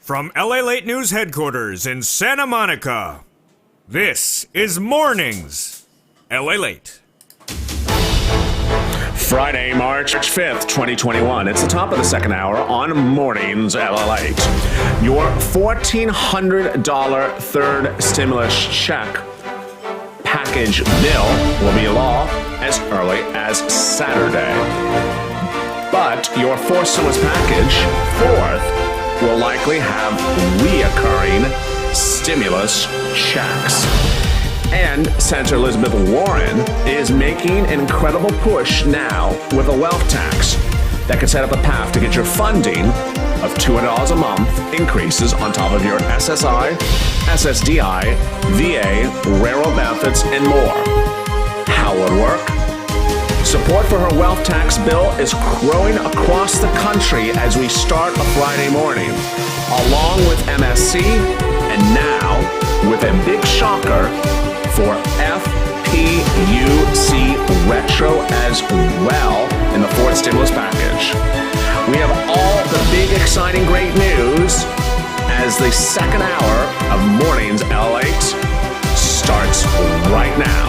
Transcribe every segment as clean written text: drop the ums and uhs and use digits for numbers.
From Lalate News headquarters in Santa Monica, this is Mornings Lalate. Friday, March 5th, 2021. It's the top of the second hour on Mornings Lalate. Your $1,400 third stimulus check package bill will be law as early as Saturday. But your fourth stimulus package, fourth, will likely have reoccurring stimulus checks. And Senator Elizabeth Warren is making an incredible push now with a wealth tax that could set up a path to get your funding of $200 a month increases on top of your SSI, SSDI, VA, railroad benefits, and more. How will it work? Support for her wealth tax bill is growing across the country as we start a Friday morning, along with MSC, and now with a big shocker for FPUC retro as well in the fourth stimulus package. We have all the big, exciting, great news as the second hour of Mornings Lalate starts right now.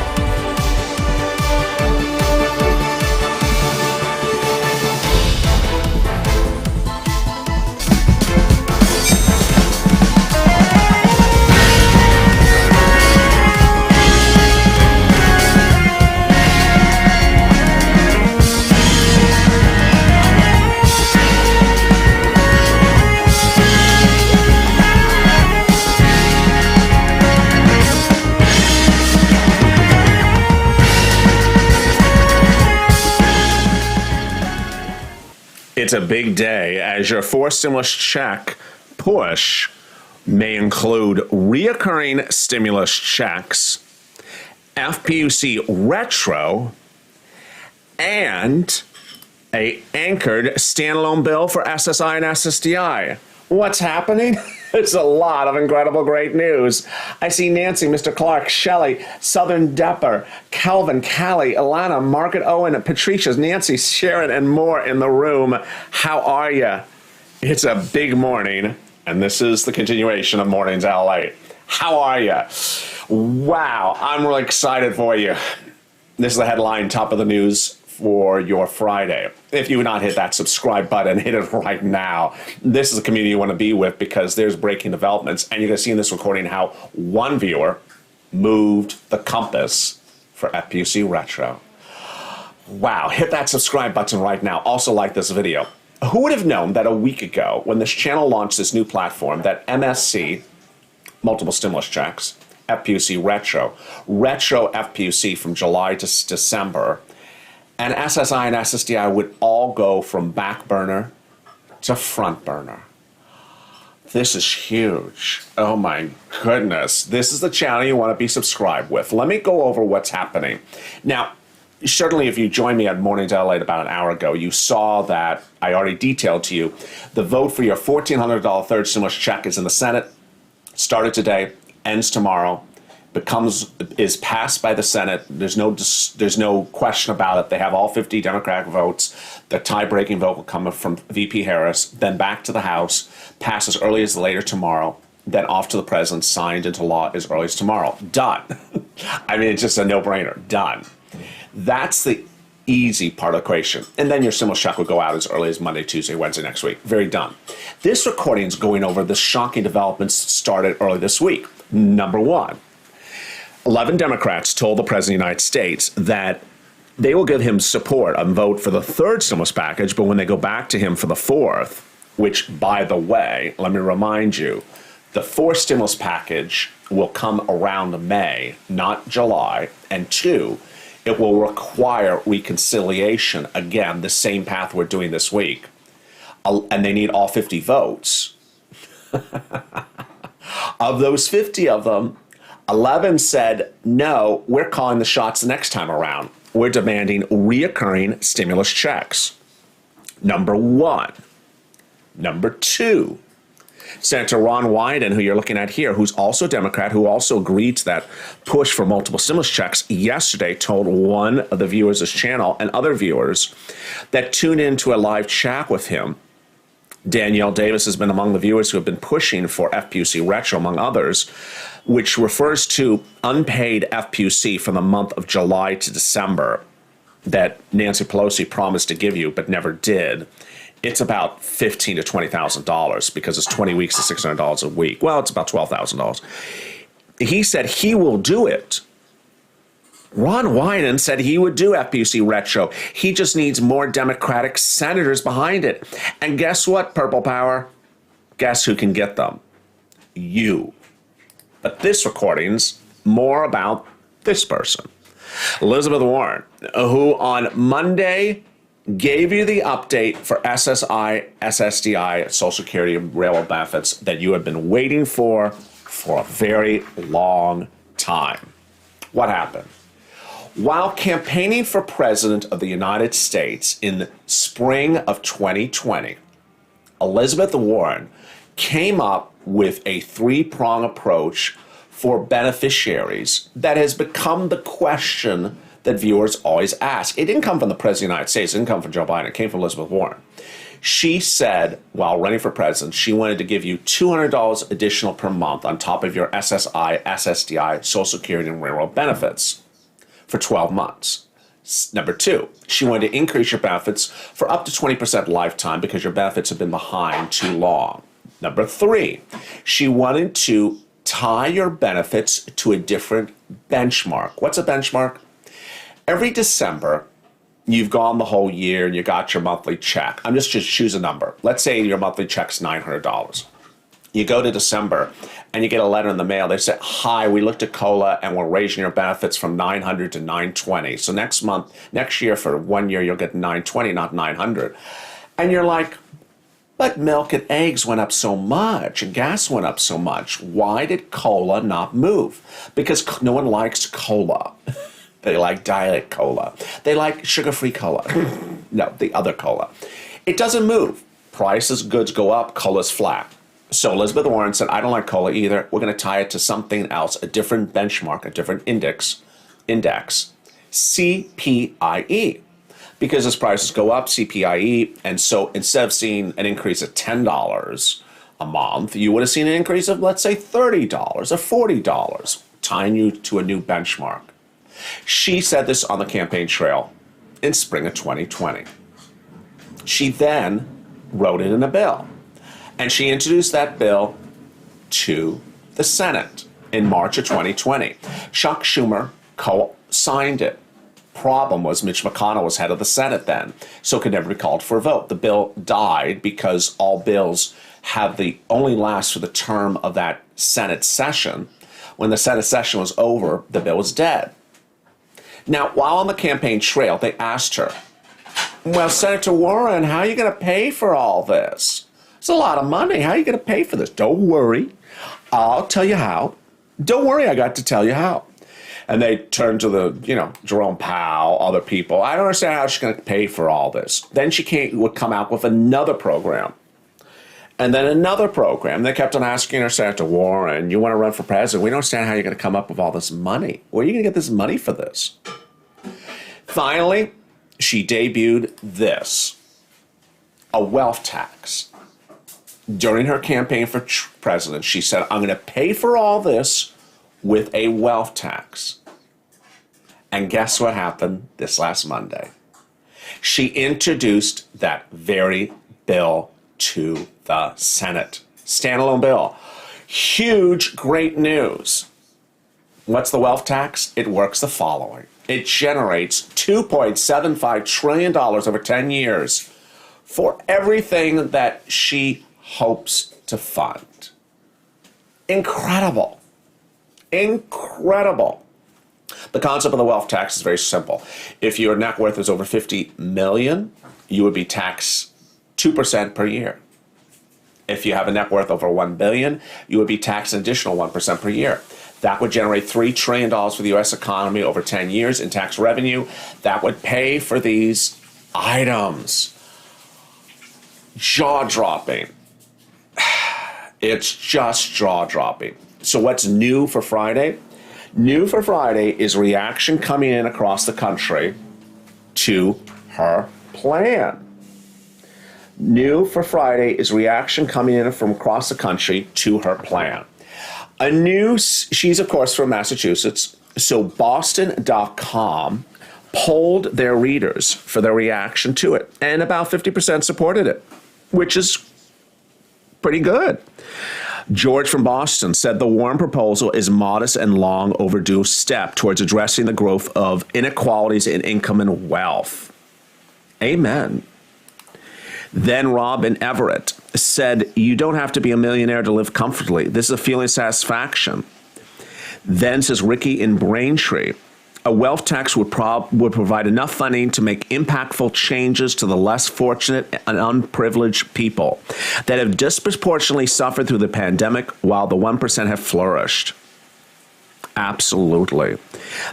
It's a big day as your fourth stimulus check push may include reoccurring stimulus checks, FPUC retro, and a anchored standalone bill for SSI and SSDI. What's happening? It's a lot of incredible great news. I see Nancy, Mr. Clark, Shelley, Southern Depper, Kelvin, Callie, Ilana, Margaret Owen, Patricia, Nancy, Sharon, and more in the room. How are you? It's a big morning, and this is the continuation of Mornings Lalate. How are you? Wow, I'm really excited for you. This is the headline, top of the news for your Friday. If you have not hit that subscribe button, hit it right now. This is a community you want to be with because there's breaking developments, and you're going to see in this recording how one viewer moved the compass for FPUC Retro. Wow, hit that subscribe button right now. Also like this video. Who would have known that a week ago, when this channel launched this new platform, that MSC, multiple stimulus checks, FPUC Retro FPUC from July to December, and SSI and SSDI would all go from back burner to front burner. This is huge. Oh my goodness. This is the channel you want to be subscribed with. Let me go over what's happening. Now, certainly if you joined me at Mornings Lalate about an hour ago, you saw that I already detailed to you the vote for your $1,400 third stimulus check is in the Senate. Started today, ends tomorrow. Is passed by the Senate. There's no question about it. They have all 50 Democratic votes. The tie-breaking vote will come from VP Harris, then back to the House, passed as early as later tomorrow, then off to the President, signed into law as early as tomorrow. Done. I mean, it's just a no-brainer. Done. That's the easy part of the equation. And then your stimulus check will go out as early as Monday, Tuesday, Wednesday next week. Very done. This recording is going over the shocking developments started early this week. Number one, 11 Democrats told the President of the United States that they will give him support and vote for the third stimulus package, but when they go back to him for the fourth, which, by the way, let me remind you, the fourth stimulus package will come around May, not July, and two, it will require reconciliation, again, the same path we're doing this week, and they need all 50 votes. Of those 50 of them, 11 said, no, we're calling the shots the next time around. We're demanding reoccurring stimulus checks. Number one. Number two, Senator Ron Wyden, who you're looking at here, who's also a Democrat, who also agreed to that push for multiple stimulus checks, yesterday told one of the viewers of his channel and other viewers that tuned into a live chat with him Danielle Davis has been among the viewers who have been pushing for FPUC retro, among others, which refers to unpaid FPUC from the month of July to December that Nancy Pelosi promised to give you but never did. It's about $15,000 to $20,000 because it's 20 weeks to $600 a week. Well, it's about $12,000. He said he will do it. Ron Wyden said he would do FPUC retro. He just needs more Democratic senators behind it. And guess what, Purple Power? Guess who can get them? You. But this recording's more about this person. Elizabeth Warren, who on Monday gave you the update for SSI, SSDI, Social Security, and Railroad benefits that you have been waiting for a very long time. What happened? While campaigning for President of the United States in the spring of 2020, Elizabeth Warren came up with a three-prong approach for beneficiaries that has become the question that viewers always ask. It didn't come from the President of the United States. It didn't come from Joe Biden. It came from Elizabeth Warren. She said, while running for president, she wanted to give you $200 additional per month on top of your SSI, SSDI, Social Security, and Railroad benefits for 12 months. Number two, she wanted to increase your benefits for up to 20% lifetime because your benefits have been behind too long. Number three, she wanted to tie your benefits to a different benchmark. What's a benchmark? Every December, you've gone the whole year and you got your monthly check. I'm just choose a number. Let's say your monthly check's $900. You go to December and you get a letter in the mail. They say, hi, we looked at COLA and we're raising your benefits from $900 to $920. So next year for 1 year, you'll get $920, not $900. And you're like, but milk and eggs went up so much and gas went up so much. Why did COLA not move? Because no one likes COLA. They like diet cola. They like sugar-free cola. No, the other cola. It doesn't move. Prices, goods go up, cola's flat. So Elizabeth Warren said, I don't like cola either. We're going to tie it to something else, a different benchmark, a different index, CPIE. Because as prices go up, CPIE, and so instead of seeing an increase of $10 a month, you would have seen an increase of, let's say, $30 or $40, tying you to a new benchmark. She said this on the campaign trail in spring of 2020. She then wrote it in a bill. And she introduced that bill to the Senate in March of 2020. Chuck Schumer co-signed it. Problem was Mitch McConnell was head of the Senate then, so it could never be called for a vote. The bill died because all bills only last for the term of that Senate session. When the Senate session was over, the bill was dead. Now, while on the campaign trail, they asked her, well, Senator Warren, how are you going to pay for all this? It's a lot of money. How are you going to pay for this? Don't worry. I'll tell you how. Don't worry, I got to tell you how. And they turned to Jerome Powell, other people. I don't understand how she's going to pay for all this. Then she would come out with another program. And then another program. They kept on asking her, Senator Warren, you want to run for president? We don't understand how you're going to come up with all this money. Where are you going to get this money for this? Finally, she debuted this, a wealth tax. During her campaign for president, she said, I'm going to pay for all this with a wealth tax. And guess what happened this last Monday? She introduced that very bill to the Senate. Standalone bill. Huge, great news. What's the wealth tax? It works the following. It generates $2.75 trillion over 10 years for everything that she hopes to fund. Incredible. Incredible. The concept of the wealth tax is very simple. If your net worth is over $50 million, you would be taxed 2% per year. If you have a net worth over $1 billion, you would be taxed an additional 1% per year. That would generate $3 trillion for the U.S. economy over 10 years in tax revenue. That would pay for these items. Jaw-dropping. It's just jaw-dropping. So what's new for Friday? New for Friday is reaction coming in across the country to her plan. New for Friday is reaction coming in from across the country to her plan. She's of course from Massachusetts, so Boston.com polled their readers for their reaction to it, and about 50% supported it, which is pretty good. George from Boston said the Warren proposal is modest and long overdue step towards addressing the growth of inequalities in income and wealth. Amen. Then Robin Everett said, you don't have to be a millionaire to live comfortably. This is a feeling of satisfaction. Then says Ricky in Braintree, a wealth tax would provide enough funding to make impactful changes to the less fortunate and unprivileged people that have disproportionately suffered through the pandemic while the 1% have flourished. Absolutely.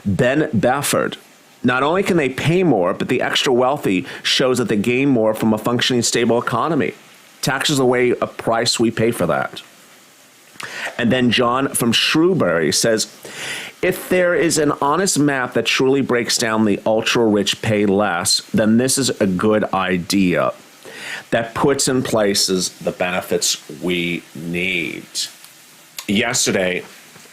Ben Bafford, not only can they pay more, but the extra wealthy shows that they gain more from a functioning, stable economy. Taxes away a price we pay for that. And then John from Shrewsbury says, if there is an honest map that truly breaks down the ultra-rich pay less, then this is a good idea that puts in places the benefits we need. Yesterday,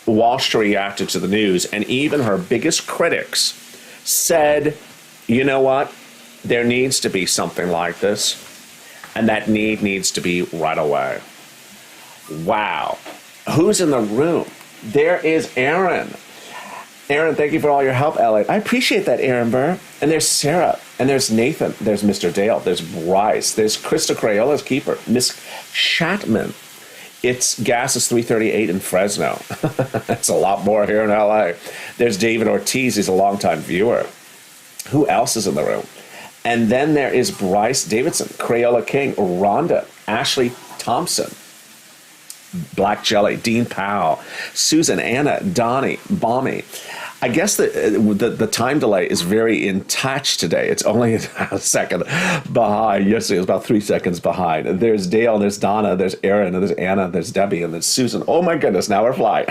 Wall Street reacted to the news, and even her biggest critics said, you know what, there needs to be something like this, and that need needs to be right away. Wow. Who's in the room? There is Aaron. Aaron, thank you for all your help, Lalate. I appreciate that, Aaron Burr. And there's Sarah. And there's Nathan. There's Mr. Dale. There's Bryce. There's Krista Crayola's keeper. Miss Chatman. It's gas is $3.38 in Fresno. That's a lot more here in LA. There's David Ortiz. He's a longtime viewer. Who else is in the room? And then there is Bryce Davidson, Crayola King, Rhonda, Ashley Thompson, Black Jelly, Dean Powell, Susan, Anna, Donnie, Bommy. I guess the time delay is very in touch today. It's only a second behind. Yesterday it was about 3 seconds behind. And there's Dale, and there's Donna, there's Aaron, and there's Anna, there's Debbie, and there's Susan. Oh my goodness, now we're flying.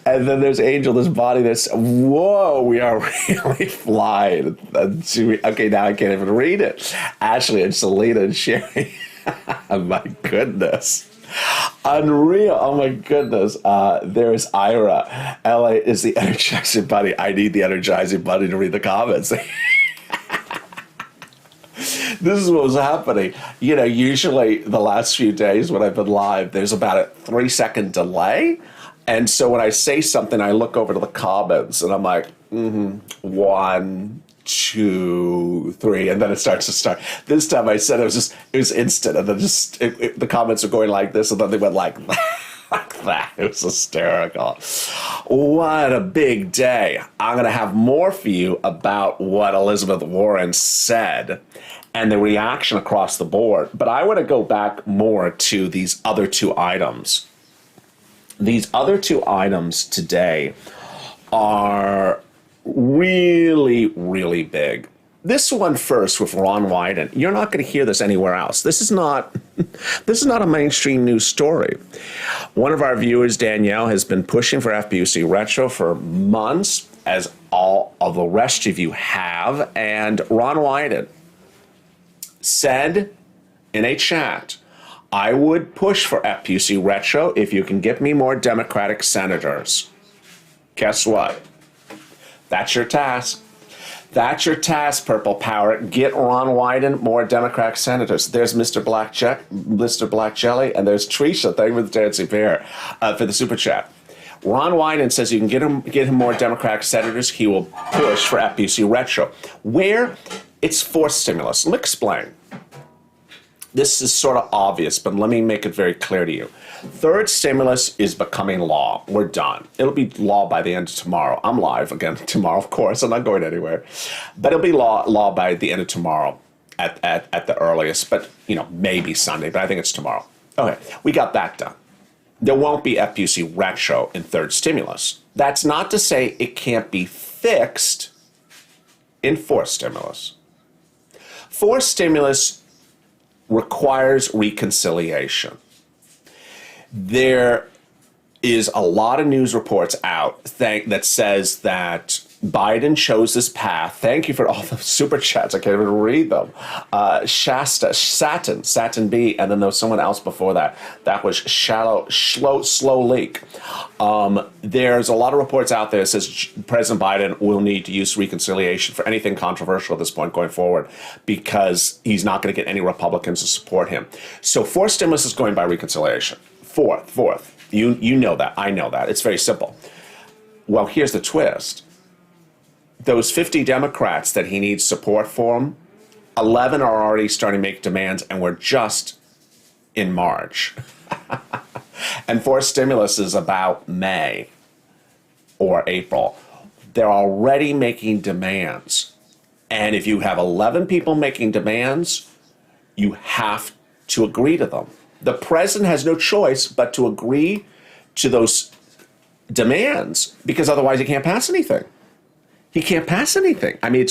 And then there's Angel, this body that's, whoa, we are really flying. Okay, now I can't even read it. Ashley and Selena and Sherry. My goodness. Unreal. Oh my goodness. There's Ira. LA is the energizing buddy. I need the energizing buddy to read the comments. This is what was happening. You know, usually the last few days when I've been live, there's about a 3-second delay. And so when I say something, I look over to the comments and I'm like, 1, 2, 3, and then it starts to start. This time I said it was instant, and then the comments were going like this, and then they went like that. It was hysterical. What a big day. I'm going to have more for you about what Elizabeth Warren said and the reaction across the board. But I want to go back more to these other two items. These other two items today are really, really big. This one first with Ron Wyden. You're not going to hear this anywhere else. This is not a mainstream news story. One of our viewers, Danielle, has been pushing for FPUC Retro for months, as all of the rest of you have. And Ron Wyden said in a chat, I would push for FPUC Retro if you can get me more Democratic senators. Guess what? That's your task. That's your task, Purple Power. Get Ron Wyden more Democratic senators. There's Mr. Black Jelly, and there's Tricia. Thank you for the dancing bear for the super chat. Ron Wyden says you can get him more Democratic senators. He will push for FPUC Retro, where it's forced stimulus. Let me explain. This is sort of obvious, but let me make it very clear to you. Third stimulus is becoming law. We're done. It'll be law by the end of tomorrow. I'm live again tomorrow, of course. I'm not going anywhere. But it'll be law by the end of tomorrow at the earliest. But, maybe Sunday, but I think it's tomorrow. Okay, we got that done. There won't be FPUC Retro in third stimulus. That's not to say it can't be fixed in fourth stimulus. Fourth stimulus requires reconciliation. There is a lot of news reports out that says that Biden chose this path. Thank you for all the super chats. I can't even read them. Satin B, and then there was someone else before that. That was slow leak. There's a lot of reports out there that says President Biden will need to use reconciliation for anything controversial at this point going forward because he's not going to get any Republicans to support him. So fourth stimulus is going by reconciliation. Fourth. You know that. I know that. It's very simple. Well, here's the twist. Those 50 Democrats that he needs support for, 11 are already starting to make demands, and we're just in March. And fourth stimulus is about May or April. They're already making demands. And if you have 11 people making demands, you have to agree to them. The president has no choice but to agree to those demands because otherwise he can't pass anything. He can't pass anything. I mean,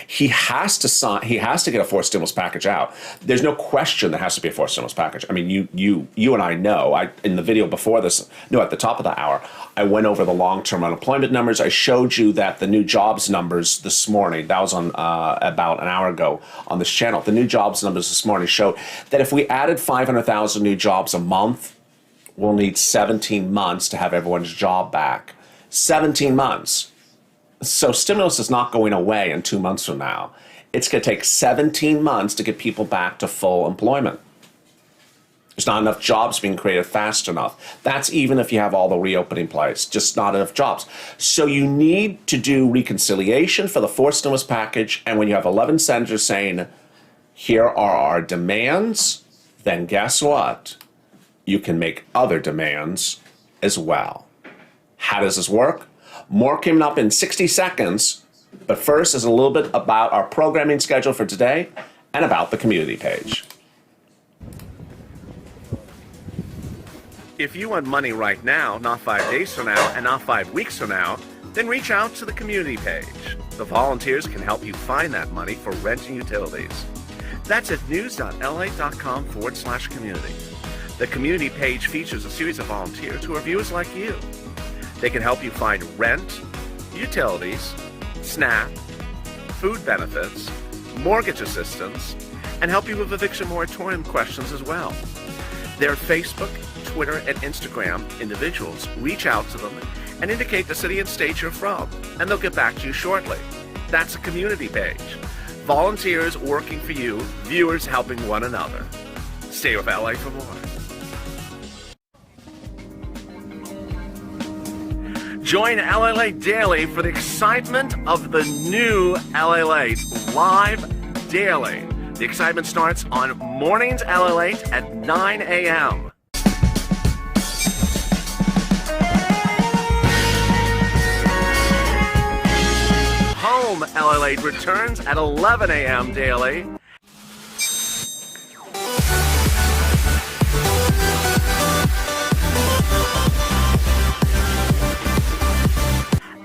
he has to get a fourth stimulus package out. There's no question there has to be a fourth stimulus package. I mean, you and I know, in the video before this, no, at the top of the hour, I went over the long-term unemployment numbers. I showed you that the new jobs numbers this morning, that was on about an hour ago on this channel. The new jobs numbers this morning showed that if we added 500,000 new jobs a month, we'll need 17 months to have everyone's job back. 17 months. So stimulus is not going away in 2 months from now. It's going to take 17 months to get people back to full employment. There's not enough jobs being created fast enough. That's even if you have all the reopening place, just not enough jobs. So you need to do reconciliation for the fourth stimulus package, and when you have 11 senators saying, here are our demands, then guess what? You can make other demands as well. How does this work? More coming up in 60 seconds, but first is a little bit about our programming schedule for today and about the community page. If you want money right now, not 5 days from now, and not 5 weeks from now, then reach out to the community page. The volunteers can help you find that money for rent and utilities. That's at news.la.com/community. The community page features a series of volunteers who are viewers like you. They can help you find rent, utilities, SNAP, food benefits, mortgage assistance, and help you with eviction moratorium questions as well. Their Facebook, Twitter, and Instagram individuals reach out to them and indicate the city and state you're from, and they'll get back to you shortly. That's a community page. Volunteers working for you, viewers helping one another. Stay with LA for more. Join Lalate Daily for the excitement of the new Lalate live daily. The excitement starts on Mornings Lalate at 9 a.m. Home Lalate returns at 11 a.m. daily.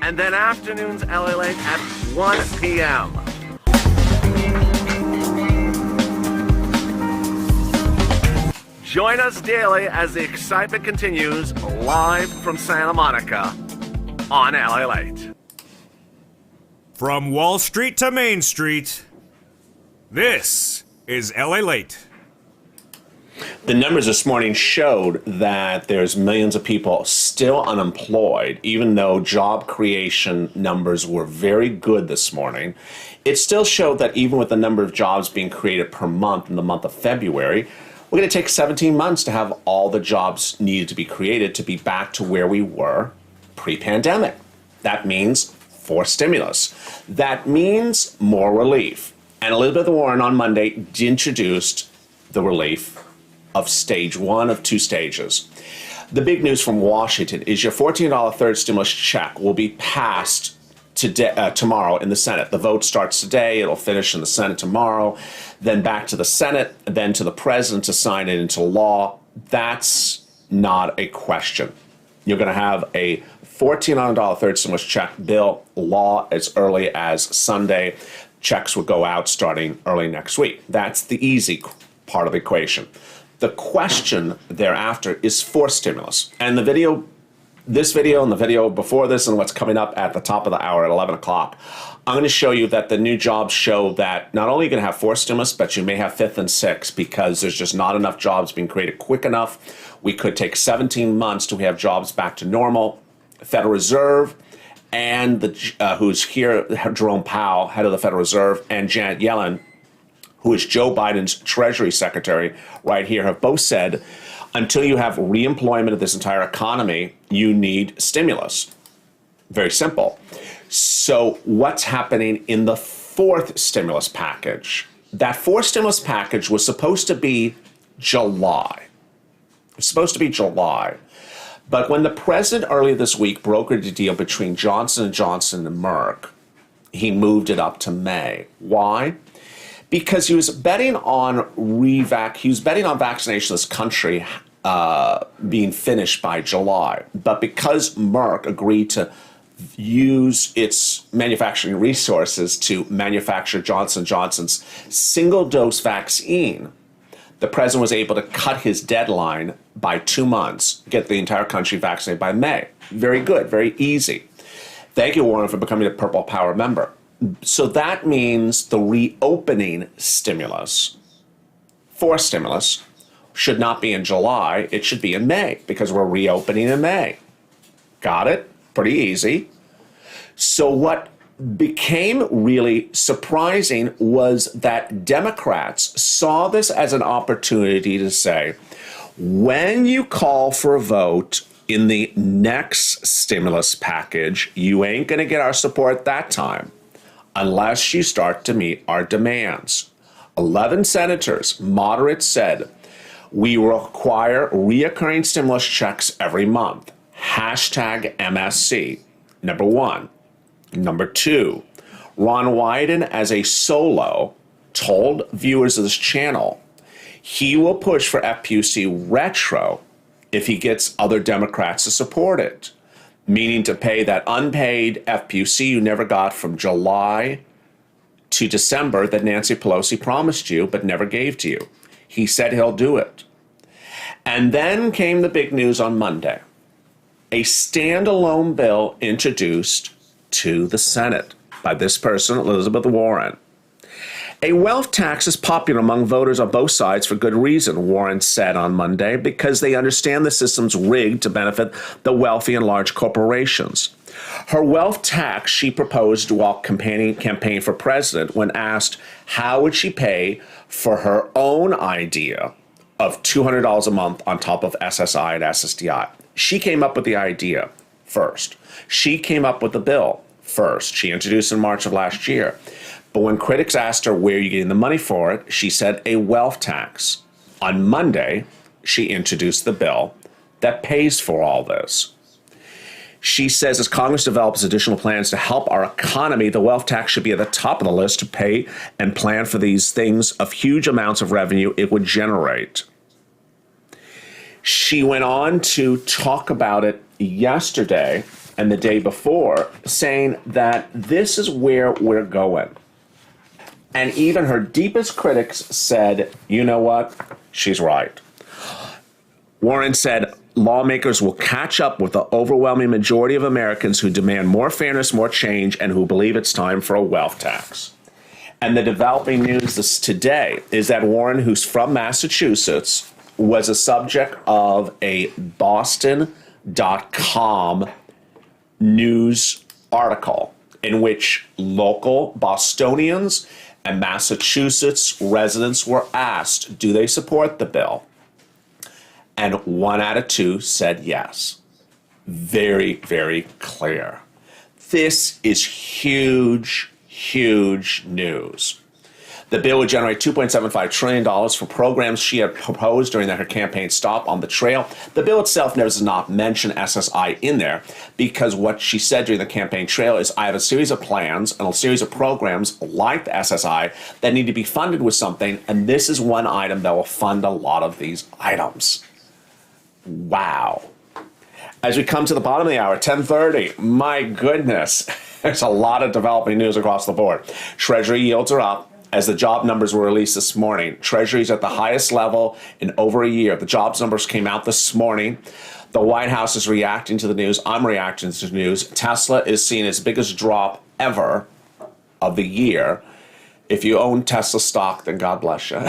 And then afternoons Lalate at 1 p.m. Join us daily as the excitement continues live from Santa Monica on Lalate. From Wall Street to Main Street, this is Lalate. The numbers this morning showed that there's millions of people still unemployed, even though job creation numbers were very good this morning. It still showed that even with the number of jobs being created per month in the month of February, we're going to take 17 months to have all the jobs needed to be created to be back to where we were pre-pandemic. That means fourth stimulus. That means more relief. And Elizabeth Warren on Monday introduced the relief of stage one of 2 stages. The big news from Washington is your $14 third stimulus check will be passed today, tomorrow in the Senate. The vote starts today. It'll finish in the Senate tomorrow, then back to the Senate, then to the president to sign it into law. That's not a question. You're going to have a $1,400 third stimulus check bill law as early as Sunday. Checks will go out starting early next week. That's the easy part of the equation. The question thereafter is fourth stimulus. And the video this video and the video before this and what's coming up at the top of the hour at 11 o'clock, I'm going to show you that the new jobs show that not only are you going to have 4 stimulus, but you may have 5th and 6th because there's just not enough jobs being created quick enough. We could take 17 months to have jobs back to normal. Federal Reserve and who's here, Jerome Powell, head of the Federal Reserve, and Janet Yellen, who is Joe Biden's Treasury Secretary right here, have both said, until you have reemployment of this entire economy, you need stimulus. Very simple. So what's happening in the 4th stimulus package? That 4th stimulus package was supposed to be July. It's supposed to be July. But when the president earlier this week brokered a deal between Johnson & Johnson and Merck, he moved it up to May. Why? Because he was betting on vaccination of this country being finished by July. But because Merck agreed to use its manufacturing resources to manufacture Johnson & Johnson's single-dose vaccine, the president was able to cut his deadline by 2 months, get the entire country vaccinated by May. Very good, very easy. Thank you, Warren, for becoming a Purple Power member. So that means the reopening stimulus, 4th stimulus, should not be in July, it should be in May, because we're reopening in May. Got it? Pretty easy. So what became really surprising was that Democrats saw this as an opportunity to say, when you call for a vote in the next stimulus package, you ain't going to get our support that time unless you start to meet our demands. 11 senators, moderates, said, we require reoccurring stimulus checks every month. Hashtag MSC, number 1. Number 2, Ron Wyden, as a solo, told viewers of this channel he will push for FPUC retro if he gets other Democrats to support it, meaning to pay that unpaid FPUC you never got from July to December that Nancy Pelosi promised you but never gave to you. He said he'll do it. And then came the big news on Monday. A standalone bill introduced to the Senate by this person, Elizabeth Warren. A wealth tax is popular among voters on both sides for good reason, Warren said on Monday, because they understand the system's rigged to benefit the wealthy and large corporations. Her wealth tax she proposed while campaigning for president when asked how would she pay for her own idea of $200 a month on top of SSI and SSDI. She came up with the idea first. She came up with the bill first. She introduced it in March of last year. But when critics asked her where are you getting the money for it, she said a wealth tax. On Monday, she introduced the bill that pays for all this. She says as Congress develops additional plans to help our economy, the wealth tax should be at the top of the list to pay and plan for these things of huge amounts of revenue it would generate. She went on to talk about it yesterday and the day before, saying that this is where we're going. And even her deepest critics said, you know what? She's right. Warren said, lawmakers will catch up with the overwhelming majority of Americans who demand more fairness, more change, and who believe it's time for a wealth tax. And the developing news this today is that Warren, who's from Massachusetts, was a subject of a Boston.com news article in which local Bostonians and Massachusetts residents were asked, do they support the bill? And 1 out of 2 said yes. Very, very clear. This is huge, huge news. The bill would generate $2.75 trillion for programs she had proposed during her campaign stop on the trail. The bill itself does not mention SSI in there because what she said during the campaign trail is I have a series of plans and a series of programs like the SSI that need to be funded with something, and this is one item that will fund a lot of these items. Wow. As we come to the bottom of the hour, 10:30, my goodness, there's a lot of developing news across the board. Treasury yields are up. as the job numbers were released this morning. Treasury's at the highest level in over a year. The jobs numbers came out this morning. The White House is reacting to the news. I'm reacting to the news. Tesla is seeing its biggest drop ever of the year. If you own Tesla stock, then God bless you.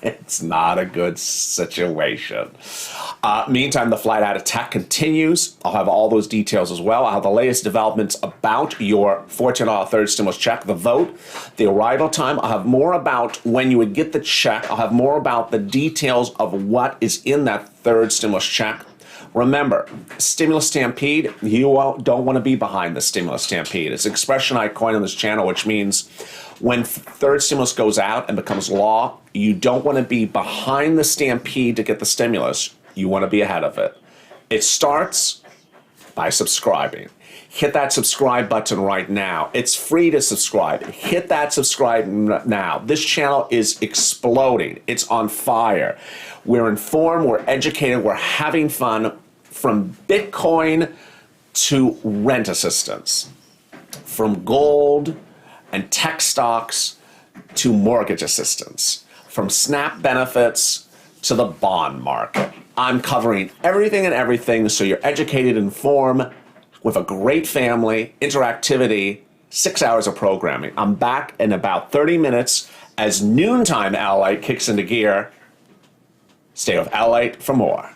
It's not a good situation. Meantime, the flight out of tech continues. I'll have all those details as well. I'll have the latest developments about your $14 third stimulus check, the vote, the arrival time. I'll have more about when you would get the check. I'll have more about the details of what is in that third stimulus check. Remember, stimulus stampede, you don't want to be behind the stimulus stampede. It's an expression I coined on this channel, which means when third stimulus goes out and becomes law, you don't want to be behind the stampede to get the stimulus. You want to be ahead of it. It starts by subscribing. Hit that subscribe button right now. It's free to subscribe. Hit that subscribe now. This channel is exploding. It's on fire. We're informed, we're educated, we're having fun, from Bitcoin to rent assistance, from gold and tech stocks to mortgage assistance, from SNAP benefits to the bond market. I'm covering everything and everything so you're educated, informed, with a great family, interactivity, 6 hours of programming. I'm back in about 30 minutes as noontime Lalate kicks into gear. Stay with Lalate for more.